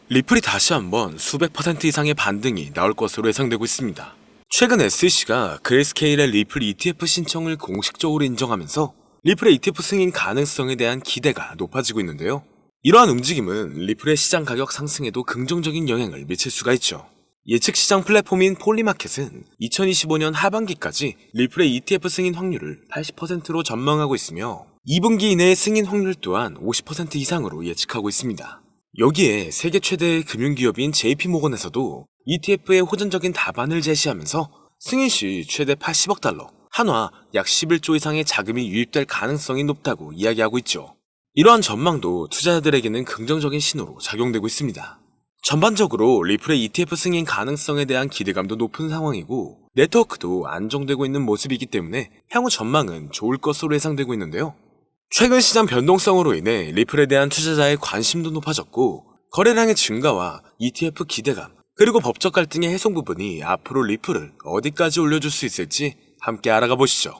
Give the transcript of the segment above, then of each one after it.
리플이 다시 한번 수백 퍼센트 이상의 반등이 나올 것으로 예상되고 있습니다. 최근 SEC가 그레이스케일의 리플 ETF 신청을 공식적으로 인정하면서 리플의 ETF 승인 가능성에 대한 기대가 높아지고 있는데요. 이러한 움직임은 리플의 시장 가격 상승에도 긍정적인 영향을 미칠 수가 있죠. 예측 시장 플랫폼인 폴리마켓은 2025년 하반기까지 리플의 ETF 승인 확률을 80%로 전망하고 있으며 2분기 이내의 승인 확률 또한 50% 이상으로 예측하고 있습니다. 여기에 세계 최대의 금융기업인 JP모건에서도 ETF의 호전적인 답안을 제시하면서 승인 시 최대 80억 달러, 한화 약 11조 이상의 자금이 유입될 가능성이 높다고 이야기하고 있죠. 이러한 전망도 투자자들에게는 긍정적인 신호로 작용되고 있습니다. 전반적으로 리플의 ETF 승인 가능성에 대한 기대감도 높은 상황이고 네트워크도 안정되고 있는 모습이기 때문에 향후 전망은 좋을 것으로 예상되고 있는데요. 최근 시장 변동성으로 인해 리플에 대한 투자자의 관심도 높아졌고 거래량의 증가와 ETF 기대감 그리고 법적 갈등의 해소 부분이 앞으로 리플을 어디까지 올려줄 수 있을지 함께 알아가 보시죠.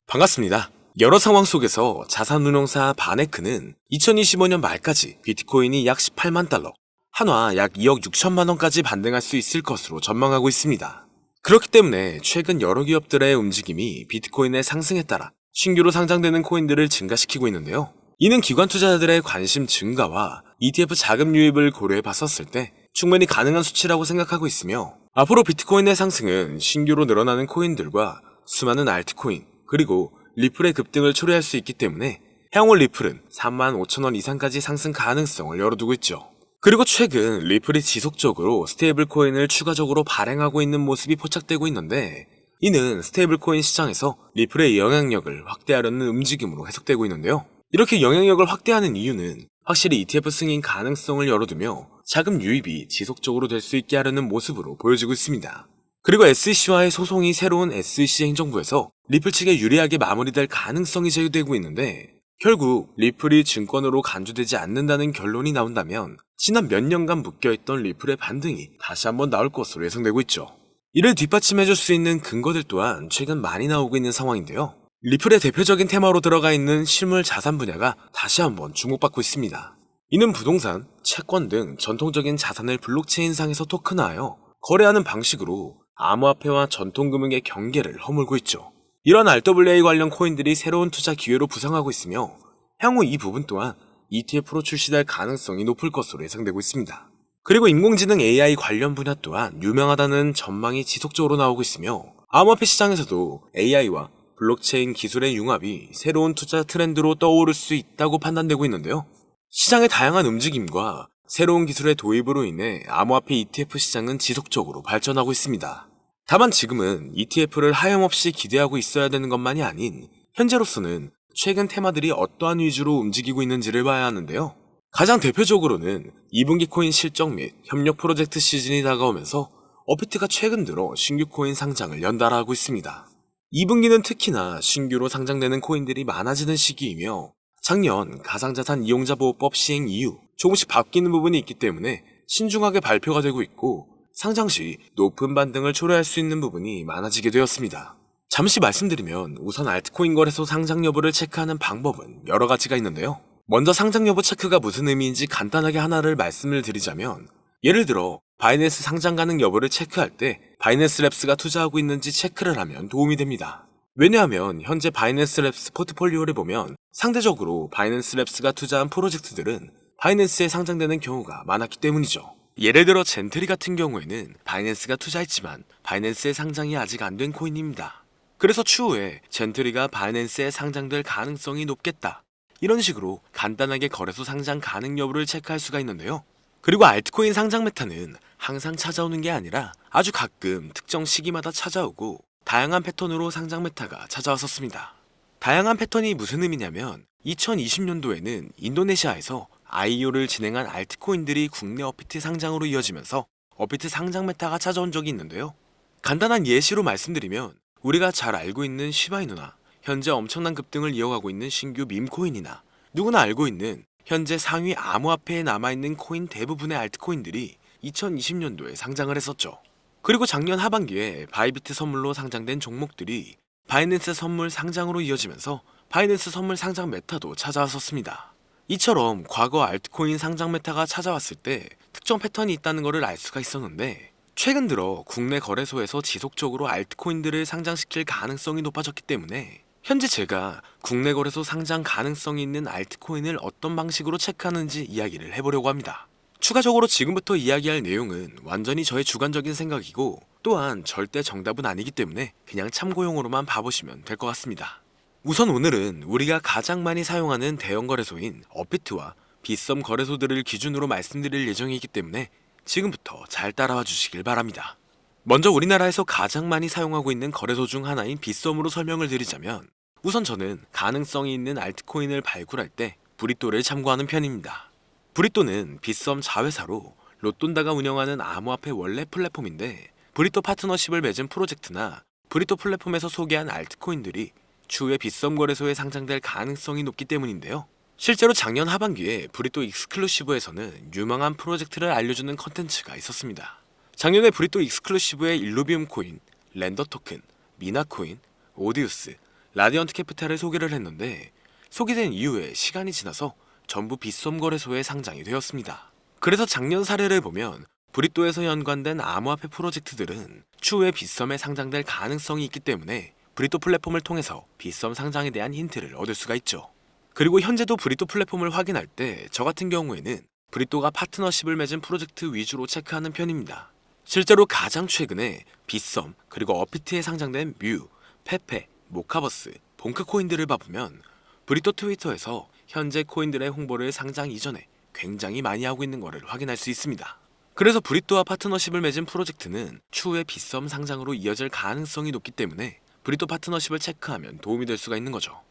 반갑습니다. 여러 상황 속에서 자산운용사 바네크는 2025년 말까지 비트코인이 약 18만 달러, 한화 약 2억 6천만 원까지 반등할 수 있을 것으로 전망하고 있습니다. 그렇기 때문에 최근 여러 기업들의 움직임이 비트코인의 상승에 따라 신규로 상장되는 코인들을 증가시키고 있는데요. 이는 기관 투자자들의 관심 증가와 ETF 자금 유입을 고려해 봤었을 때 충분히 가능한 수치라고 생각하고 있으며 앞으로 비트코인의 상승은 신규로 늘어나는 코인들과 수많은 알트코인 그리고 리플의 급등을 초래할 수 있기 때문에 향후 리플은 35,000원 이상까지 상승 가능성을 열어두고 있죠. 그리고 최근 리플이 지속적으로 스테이블 코인을 추가적으로 발행하고 있는 모습이 포착되고 있는데 이는 스테이블 코인 시장에서 리플의 영향력을 확대하려는 움직임으로 해석되고 있는데요. 이렇게 영향력을 확대하는 이유는 확실히 ETF 승인 가능성을 열어두며 자금 유입이 지속적으로 될 수 있게 하려는 모습으로 보여지고 있습니다. 그리고 SEC와의 소송이 새로운 SEC 행정부에서 리플 측에 유리하게 마무리될 가능성이 제기되고 있는데 결국 리플이 증권으로 간주되지 않는다는 결론이 나온다면 지난 몇 년간 묶여있던 리플의 반등이 다시 한번 나올 것으로 예상되고 있죠. 이를 뒷받침해줄 수 있는 근거들 또한 최근 많이 나오고 있는 상황인데요. 리플의 대표적인 테마로 들어가 있는 실물 자산 분야가 다시 한번 주목받고 있습니다. 이는 부동산, 채권 등 전통적인 자산을 블록체인상에서 토큰화하여 거래하는 방식으로 암호화폐와 전통금융의 경계를 허물고 있죠. 이런 RWA 관련 코인들이 새로운 투자 기회로 부상하고 있으며 향후 이 부분 또한 ETF로 출시될 가능성이 높을 것으로 예상되고 있습니다. 그리고 인공지능 AI 관련 분야 또한 유명하다는 전망이 지속적으로 나오고 있으며 암호화폐 시장에서도 AI와 블록체인 기술의 융합이 새로운 투자 트렌드로 떠오를 수 있다고 판단되고 있는데요. 시장의 다양한 움직임과 새로운 기술의 도입으로 인해 암호화폐 ETF 시장은 지속적으로 발전하고 있습니다. 다만 지금은 ETF를 하염없이 기대하고 있어야 되는 것만이 아닌 현재로서는 최근 테마들이 어떠한 위주로 움직이고 있는지를 봐야 하는데요. 가장 대표적으로는 2분기 코인 실적 및 협력 프로젝트 시즌이 다가오면서 업비트가 최근 들어 신규 코인 상장을 연달아 하고 있습니다. 2분기는 특히나 신규로 상장되는 코인들이 많아지는 시기이며 작년 가상자산 이용자 보호법 시행 이후 조금씩 바뀌는 부분이 있기 때문에 신중하게 발표가 되고 있고 상장 시 높은 반등을 초래할 수 있는 부분이 많아지게 되었습니다. 잠시 말씀드리면 우선 알트코인 거래소 상장 여부를 체크하는 방법은 여러 가지가 있는데요. 먼저 상장 여부 체크가 무슨 의미인지 간단하게 하나를 말씀을 드리자면 예를 들어 바이낸스 상장 가능 여부를 체크할 때 바이낸스 랩스가 투자하고 있는지 체크를 하면 도움이 됩니다. 왜냐하면 현재 바이낸스 랩스 포트폴리오를 보면 상대적으로 바이낸스 랩스가 투자한 프로젝트들은 바이낸스에 상장되는 경우가 많았기 때문이죠. 예를 들어 젠트리 같은 경우에는 바이낸스가 투자했지만 바이낸스에 상장이 아직 안 된 코인입니다. 그래서 추후에 젠트리가 바이낸스에 상장될 가능성이 높겠다. 이런 식으로 간단하게 거래소 상장 가능 여부를 체크할 수가 있는데요. 그리고 알트코인 상장 메타는 항상 찾아오는 게 아니라 아주 가끔 특정 시기마다 찾아오고 다양한 패턴으로 상장 메타가 찾아왔었습니다. 다양한 패턴이 무슨 의미냐면 2020년도에는 인도네시아에서 IEO를 진행한 알트코인들이 국내 업비트 상장으로 이어지면서 업비트 상장 메타가 찾아온 적이 있는데요. 간단한 예시로 말씀드리면 우리가 잘 알고 있는 시바이누나, 현재 엄청난 급등을 이어가고 있는 신규 밈코인이나 누구나 알고 있는 현재 상위 암호화폐에 남아있는 코인 대부분의 알트코인들이 2020년도에 상장을 했었죠. 그리고 작년 하반기에 바이비트 선물로 상장된 종목들이 바이낸스 선물 상장으로 이어지면서 바이낸스 선물 상장 메타도 찾아왔었습니다. 이처럼 과거 알트코인 상장 메타가 찾아왔을 때 특정 패턴이 있다는 것을 알 수가 있었는데, 최근 들어 국내 거래소에서 지속적으로 알트코인들을 상장시킬 가능성이 높아졌기 때문에 현재 제가 국내 거래소 상장 가능성이 있는 알트코인을 어떤 방식으로 체크하는지 이야기를 해보려고 합니다. 추가적으로 지금부터 이야기할 내용은 완전히 저의 주관적인 생각이고, 또한 절대 정답은 아니기 때문에 그냥 참고용으로만 봐보시면 될 것 같습니다. 우선 오늘은 우리가 가장 많이 사용하는 대형 거래소인 업비트와 빗썸 거래소들을 기준으로 말씀드릴 예정이기 때문에 지금부터 잘 따라와 주시길 바랍니다. 먼저 우리나라에서 가장 많이 사용하고 있는 거래소 중 하나인 빗썸으로 설명을 드리자면, 우선 저는 가능성이 있는 알트코인을 발굴할 때 브리또를 참고하는 편입니다. 브리또는 빗썸 자회사로 로돈다가 운영하는 암호화폐 원래 플랫폼인데, 브리또 파트너십을 맺은 프로젝트나 브리또 플랫폼에서 소개한 알트코인들이 추후에 빗썸 거래소에 상장될 가능성이 높기 때문인데요. 실제로 작년 하반기에 브리또 익스클루시브에서는 유망한 프로젝트를 알려주는 컨텐츠가 있었습니다. 작년에 브리또 익스클루시브의 일루비움 코인, 렌더 토큰, 미나 코인, 오디우스, 라디언트 캐피탈을 소개를 했는데, 소개된 이후에 시간이 지나서 전부 빗썸 거래소에 상장이 되었습니다. 그래서 작년 사례를 보면 브리또에서 연관된 암호화폐 프로젝트들은 추후에 빗썸에 상장될 가능성이 있기 때문에 브리또 플랫폼을 통해서 빗썸 상장에 대한 힌트를 얻을 수가 있죠. 그리고 현재도 브리또 플랫폼을 확인할 때 저 같은 경우에는 브리또가 파트너십을 맺은 프로젝트 위주로 체크하는 편입니다. 실제로 가장 최근에 빗썸 그리고 업비트에 상장된 뮤, 페페, 모카버스, 봉크 코인들을 봐보면 브리또 트위터에서 현재 코인들의 홍보를 상장 이전에 굉장히 많이 하고 있는 것을 확인할 수 있습니다. 그래서 브리또와 파트너십을 맺은 프로젝트는 추후에 빗썸 상장으로 이어질 가능성이 높기 때문에 브리또 파트너십을 체크하면 도움이 될 수가 있는 거죠.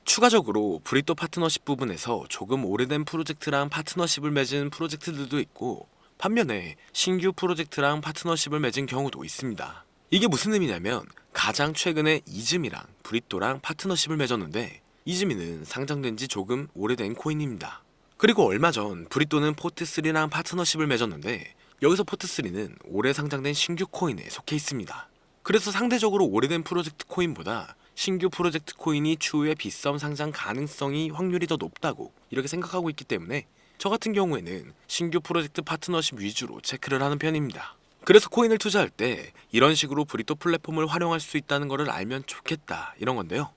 추가적으로 브리또 파트너십 부분에서 조금 오래된 프로젝트랑 파트너십을 맺은 프로젝트들도 있고, 반면에 신규 프로젝트랑 파트너십을 맺은 경우도 있습니다. 이게 무슨 의미냐면, 가장 최근에 이즈미랑 브리또랑 파트너십을 맺었는데, 이즈미는 상장된 지 조금 오래된 코인입니다. 그리고 얼마 전 브리또는 포트3랑 파트너십을 맺었는데, 여기서 포트3는 올해 상장된 신규 코인에 속해 있습니다. 그래서 상대적으로 오래된 프로젝트 코인보다 신규 프로젝트 코인이 추후에 빗썸 상장 가능성이 확률이 더 높다고 이렇게 생각하고 있기 때문에 저 같은 경우에는 신규 프로젝트 파트너십 위주로 체크를 하는 편입니다. 그래서 코인을 투자할 때 이런 식으로 브리또 플랫폼을 활용할 수 있다는 것을 알면 좋겠다, 이런 건데요.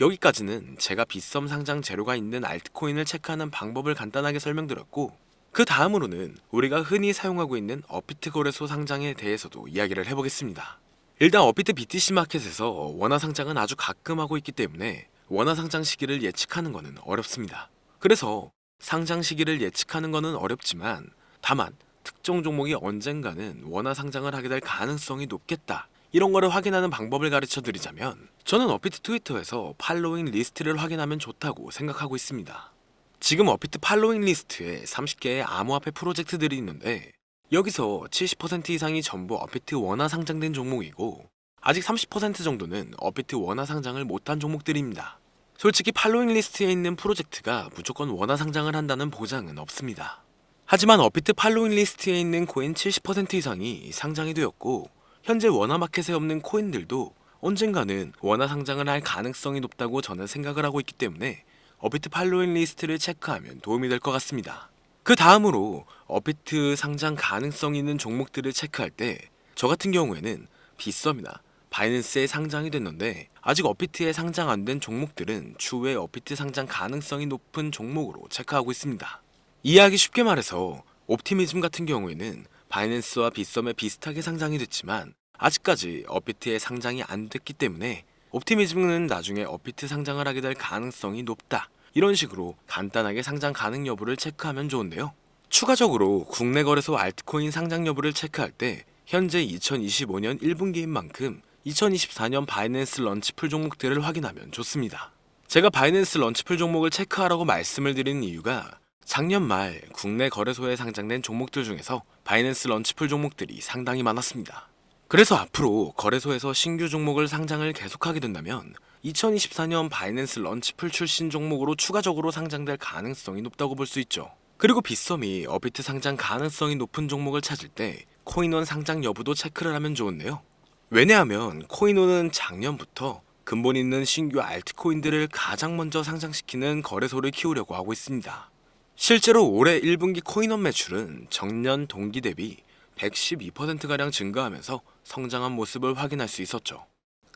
여기까지는 제가 빗썸 상장 재료가 있는 알트코인을 체크하는 방법을 간단하게 설명드렸고, 그 다음으로는 우리가 흔히 사용하고 있는 업비트 거래소 상장에 대해서도 이야기를 해보겠습니다. 일단 업비트 BTC 마켓에서 원화 상장은 아주 가끔 하고 있기 때문에 원화 상장 시기를 예측하는 것은 어렵습니다. 그래서 상장 시기를 예측하는 것은 어렵지만, 다만 특정 종목이 언젠가는 원화 상장을 하게 될 가능성이 높겠다, 이런 거를 확인하는 방법을 가르쳐 드리자면, 저는 업비트 트위터에서 팔로잉 리스트를 확인하면 좋다고 생각하고 있습니다. 지금 업비트 팔로잉 리스트에 30개의 암호화폐 프로젝트들이 있는데, 여기서 70% 이상이 전부 업비트 원화 상장된 종목이고, 아직 30% 정도는 업비트 원화 상장을 못한 종목들입니다. 솔직히 팔로잉 리스트에 있는 프로젝트가 무조건 원화 상장을 한다는 보장은 없습니다. 하지만 업비트 팔로잉 리스트에 있는 코인 70% 이상이 상장이 되었고, 현재 원화 마켓에 없는 코인들도 언젠가는 원화 상장을 할 가능성이 높다고 저는 생각을 하고 있기 때문에 업비트 팔로잉 리스트를 체크하면 도움이 될 것 같습니다. 그 다음으로 업비트 상장 가능성 있는 종목들을 체크할 때 저 같은 경우에는 빗썸이나 바이낸스에 상장이 됐는데 아직 업비트에 상장 안 된 종목들은 추후에 업비트 상장 가능성이 높은 종목으로 체크하고 있습니다. 이해하기 쉽게 말해서 옵티미즘 같은 경우에는 바이낸스와 빗썸에 비슷하게 상장이 됐지만 아직까지 업비트에 상장이 안 됐기 때문에 옵티미즘은 나중에 업비트 상장을 하게 될 가능성이 높다, 이런 식으로 간단하게 상장 가능 여부를 체크하면 좋은데요. 추가적으로 국내 거래소 알트코인 상장 여부를 체크할 때 현재 2025년 1분기인 만큼 2024년 바이낸스 런치풀 종목들을 확인하면 좋습니다. 제가 바이낸스 런치풀 종목을 체크하라고 말씀을 드리는 이유가, 작년 말 국내 거래소에 상장된 종목들 중에서 바이낸스 런치풀 종목들이 상당히 많았습니다. 그래서 앞으로 거래소에서 신규 종목을 상장을 계속하게 된다면 2024년 바이낸스 런치풀 출신 종목으로 추가적으로 상장될 가능성이 높다고 볼 수 있죠. 그리고 빗썸이 업비트 상장 가능성이 높은 종목을 찾을 때 코인원 상장 여부도 체크를 하면 좋은데요. 왜냐하면 코인원은 작년부터 근본 있는 신규 알트코인들을 가장 먼저 상장시키는 거래소를 키우려고 하고 있습니다. 실제로 올해 1분기 코인원 매출은 전년 동기 대비 112%가량 증가하면서 성장한 모습을 확인할 수 있었죠.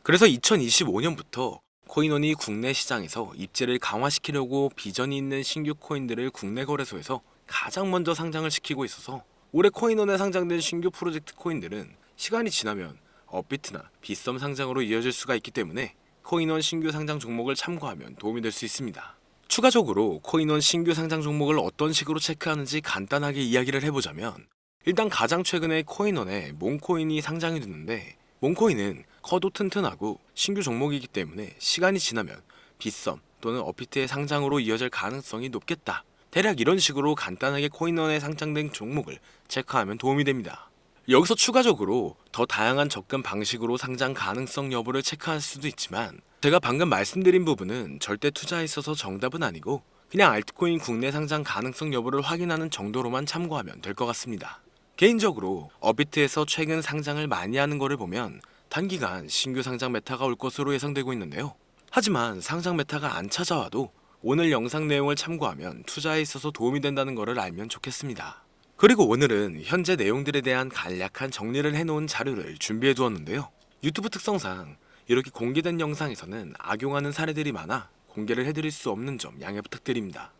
그래서 2025년부터 코인원이 국내 시장에서 입지를 강화시키려고 비전이 있는 신규 코인들을 국내 거래소에서 가장 먼저 상장을 시키고 있어서 올해 코인원에 상장된 신규 프로젝트 코인들은 시간이 지나면 업비트나 빗썸 상장으로 이어질 수가 있기 때문에 코인원 신규 상장 종목을 참고하면 도움이 될 수 있습니다. 추가적으로 코인원 신규 상장 종목을 어떤 식으로 체크하는지 간단하게 이야기를 해보자면, 일단 가장 최근에 코인원에 몽코인이 상장이 됐는데, 몽코인은 커도 튼튼하고 신규 종목이기 때문에 시간이 지나면 빗썸 또는 업비트의 상장으로 이어질 가능성이 높겠다. 대략 이런 식으로 간단하게 코인원에 상장된 종목을 체크하면 도움이 됩니다. 여기서 추가적으로 더 다양한 접근 방식으로 상장 가능성 여부를 체크할 수도 있지만, 제가 방금 말씀드린 부분은 절대 투자에 있어서 정답은 아니고 그냥 알트코인 국내 상장 가능성 여부를 확인하는 정도로만 참고하면 될 것 같습니다. 개인적으로 업비트에서 최근 상장을 많이 하는 거를 보면 단기간 신규 상장 메타가 올 것으로 예상되고 있는데요. 하지만 상장 메타가 안 찾아와도 오늘 영상 내용을 참고하면 투자에 있어서 도움이 된다는 것을 알면 좋겠습니다. 그리고 오늘은 현재 내용들에 대한 간략한 정리를 해놓은 자료를 준비해 두었는데요. 유튜브 특성상 이렇게 공개된 영상에서는 악용하는 사례들이 많아 공개를 해드릴 수 없는 점 양해 부탁드립니다.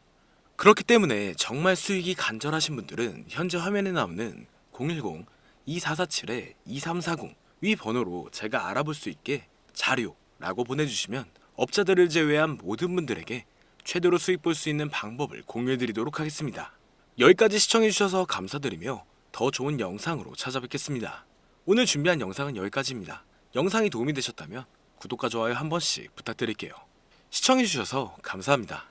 그렇기 때문에 정말 수익이 간절하신 분들은 현재 화면에 나오는 010-2447-2340 위 번호로 제가 알아볼 수 있게 자료라고 보내주시면 업자들을 제외한 모든 분들에게 최대로 수익 볼 수 있는 방법을 공유해드리도록 하겠습니다. 여기까지 시청해주셔서 감사드리며 더 좋은 영상으로 찾아뵙겠습니다. 오늘 준비한 영상은 여기까지입니다. 영상이 도움이 되셨다면 구독과 좋아요 한 번씩 부탁드릴게요. 시청해주셔서 감사합니다.